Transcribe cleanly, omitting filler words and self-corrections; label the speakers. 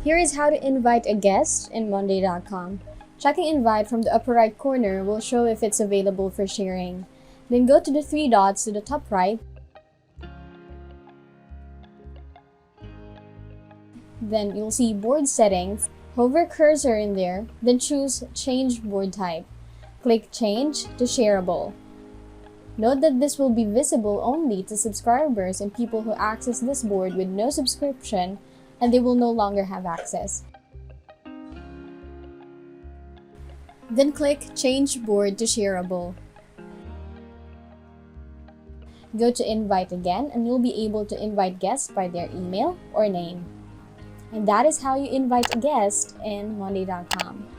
Speaker 1: Here is how to invite a guest in Monday.com. Checking invite from the upper right corner will show if it's available for sharing. Then go to the three dots to the top right. Then you'll see board settings. Hover cursor in there, then choose change board type. Click change to shareable. Note that this will be visible only to subscribers and people who access this board with no subscription, and they will no longer have access. Then click change board to shareable. Go to invite again and you'll be able to invite guests by their email or name. And that is how you invite a guest in Monday.com.